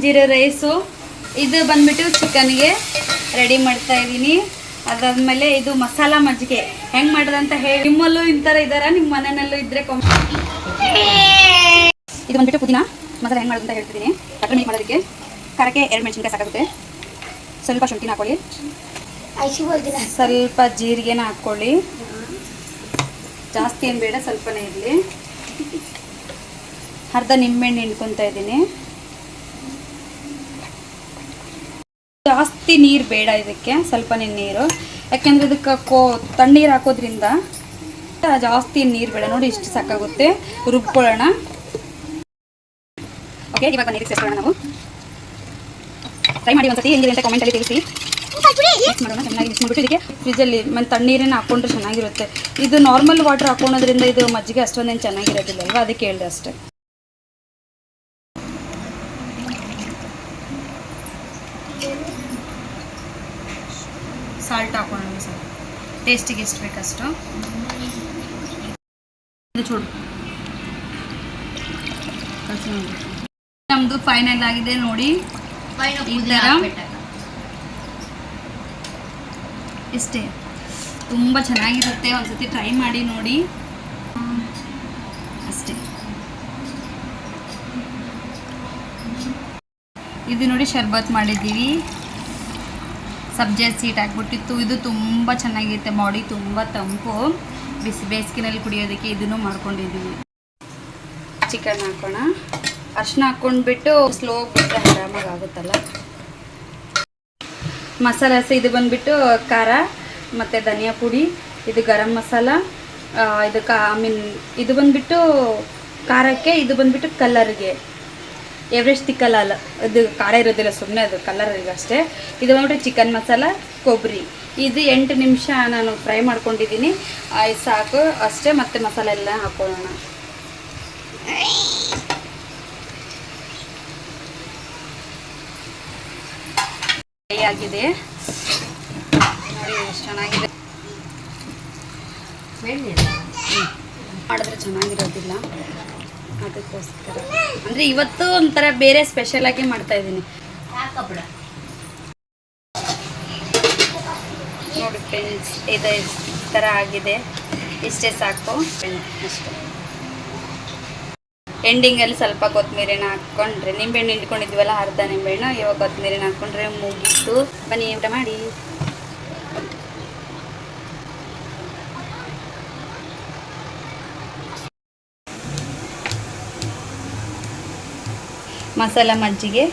Jeera rice. ಇದು ಬಂದ್ಬಿಟ್ಟು ಚಿಕನ್ಗೆ ready ಮಾಡ್ತಾ ಇದ್ದೀನಿ. ಅದಾದ್ಮೇಲೆ ಇದು ಮಸಾಲ ಮಜ್ಜಿಗೆ ಹೆಂಗ್ ಮಾಡೋದಂತ ಹೇಳಿ. ನಿಮ್ಮಲ್ಲೂ ಇಂಥರ ಇದ್ದಾರ, ನಿಮ್ಮ ಮನೆಯಲ್ಲೂ ಇದ್ರೆ ಇದು ಬಂದ್ಬಿಟ್ಟು ಪುದೀನ ಮಸಾಲೆ ಹೆಂಗ್ ಮಾಡೋದಂತ ಹೇಳ್ತಿದ್ದೀನಿ. ಟರ್ಮರಿಕ್ ಮಿಕ್ಸ್ ಮಾಡೋದಕ್ಕೆ ಖಾರಕ್ಕೆ 2 ಮೆಣಸಿನ್ಕಾಯಿ ಸಾಕಾಗುತ್ತೆ. ಸ್ವಲ್ಪ ಶುಂಠಿನ ಹಾಕೊಳ್ಳಿ, ಸ್ವಲ್ಪ ಜೀರಿಗೆನ ಹಾಕ್ಕೊಳ್ಳಿ. ಜಾಸ್ತಿ ಏನು ಬೇಡ, ಸ್ವಲ್ಪನೇ ಇರಲಿ. ಅರ್ಧ ನಿಂಬೆಹಣ್ಣು ಹಿಂಡ್ಕೊತಾ ಇದ್ದೀನಿ. ಜಾಸ್ತಿ ನೀರು ಬೇಡ ಇದಕ್ಕೆ, ಸ್ವಲ್ಪನೇ ನೀರು. ಯಾಕೆಂದರೆ ಇದಕ್ಕೆ ತಣ್ಣೀರು ಹಾಕೋದ್ರಿಂದ ಜಾಸ್ತಿ ನೀರು ಬೇಡ. ನೋಡಿ ಇಷ್ಟು ಸಾಕಾಗುತ್ತೆ. ರುಬ್ಕೊಳ್ಳೋಣ. ಓಕೆ, ಇವಾಗ ನೀರಿಗೆ ಸೇರಿಸೋಣ. ನಾವು ಟ್ರೈ ಮಾಡಿ ಒಂದ್ಸತಿ ಹೆಂಗಿದೆ ಅಂತ ಕಾಮೆಂಟಲ್ಲಿ ತಿಳಿಸಿ. ಮಿಕ್ಸ್ ಮಾಡೋಣ ಚೆನ್ನಾಗಿ. ಮಿಕ್ಸ್ ಮಾಡಿಬಿಟ್ಟು ಇದಕ್ಕೆ ಫ್ರಿಜ್ಜಲ್ಲಿ ಮತ್ತು ತಣ್ಣೀರನ್ನು ಹಾಕ್ಕೊಂಡ್ರೆ ಚೆನ್ನಾಗಿರುತ್ತೆ. ಇದು ನಾರ್ಮಲ್ ವಾಟರ್ ಹಾಕೋಣದ್ರಿಂದ ಇದು ಮಜ್ಜಿಗೆ ಅಷ್ಟೊಂದೇನು ಚೆನ್ನಾಗಿರೋದಿಲ್ಲ ಅಲ್ವಾ, ಅದಕ್ಕೆ ಹೇಳಿದೆ ಅಷ್ಟೇ. ಸಾಲ್ಟ್ ಹಾಕೋಣ ಸರ್, ಟೇಸ್ಟಿಗೆ ಎಷ್ಟು ಬೇಕಷ್ಟು. ಚೂಡು ನಮ್ಮದು ಫೈನಲ್ ಆಗಿದೆ ನೋಡಿ. ಈ ಥರ ಇಷ್ಟೇ, ತುಂಬ ಚೆನ್ನಾಗಿರುತ್ತೆ. ಒಂದ್ಸತಿ ಟ್ರೈ ಮಾಡಿ ನೋಡಿ ಅಷ್ಟೇ. ಇದು ನೋಡಿ ಶರ್ಬತ್ ಮಾಡಿದ್ದೀವಿ, ಸಬ್ಜೆ ಸೀಟ್ ಹಾಕ್ಬಿಟ್ಟಿತ್ತು. ಇದು ತುಂಬ ಚೆನ್ನಾಗಿರುತ್ತೆ, ಬಾಡಿ ತುಂಬ ತಂಪು. ಬೇಸಿಗೆನಲ್ಲಿ ಕುಡಿಯೋದಕ್ಕೆ ಇದನ್ನು ಮಾಡ್ಕೊಂಡಿದ್ದೀವಿ. ಚಿಕನ್ ಹಾಕೋಣ. ಅರ್ಶಿನ ಹಾಕ್ಕೊಂಡ್ಬಿಟ್ಟು ಸ್ಲೋ ಬಿಟ್ಟರೆ ಆರಾಮಾಗಿ ಆಗುತ್ತಲ್ಲ. ಮಸಾಲೆ ಇದು ಬಂದುಬಿಟ್ಟು ಖಾರ ಮತ್ತು ಧನಿಯಾ ಪುಡಿ, ಇದು ಗರಂ ಮಸಾಲ, ಇದು ಇದು ಬಂದುಬಿಟ್ಟು ಖಾರಕ್ಕೆ, ಇದು ಬಂದುಬಿಟ್ಟು ಕಲರ್ಗೆ. ಎವರೆಸ್ಟ್ ತಿಕ್ಕಲ್ಲ ಅಲ್ಲ, ಅದು ಖಾರ ಇರೋದಿಲ್ಲ, ಸುಮ್ಮನೆ ಅದು ಕಲರಿಗೆ ಅಷ್ಟೇ. ಇದು ಬಂದ್ಬಿಟ್ಟು ಚಿಕನ್ ಮಸಾಲ, ಕೊಬ್ಬರಿ. ಇದು 8 ನಿಮಿಷ ನಾನು ಫ್ರೈ ಮಾಡ್ಕೊಂಡಿದ್ದೀನಿ. ಸಾಕು ಅಷ್ಟೇ. ಮತ್ತು ಮಸಾಲೆ ಎಲ್ಲ ಹಾಕೊಳ್ಳೋಣ. ಫ್ರೈ ಆಗಿದೆ ನೋಡಿ, ಎಷ್ಟು ಚೆನ್ನಾಗಿದೆ. ಮಾಡಿದ್ರೆ ಚೆನ್ನಾಗಿರೋದಿಲ್ಲ, ಅದಕ್ಕೋಸ್ಕರ ಅಂದರೆ ಇವತ್ತು ಒಂಥರ ಬೇರೆ ಸ್ಪೆಷಲ್ ಆಗಿ ಮಾಡ್ತಾ ಇದ್ದೀನಿ ನೋಡಿ ಫ್ರೆಂಡ್ಸ್. ಇದು ಥರ ಆಗಿದೆ, ಇಷ್ಟೇ ಸಾಕು ಅಷ್ಟೇ. ಎಂಡಿಂಗಲ್ಲಿ ಸ್ವಲ್ಪ ಕೊತ್ತಂಬರಿನ ಹಾಕ್ಕೊಂಡ್ರೆ, ನಿಂಬೆಹಣ್ಣು ಹಿಂಡ್ಕೊಂಡಿದ್ವಲ್ಲ ಅರ್ಧ ನಿಂಬೆಹಣ್ಣು, ಇವಾಗ ಕೊತ್ತಂಬರಿನ ಹಾಕ್ಕೊಂಡ್ರೆ ಮುಗೀತು. ಬನ್ನಿ ಊಟ ಮಾಡಿ. ಮಸಾಲ ಮಜ್ಜಿಗೆ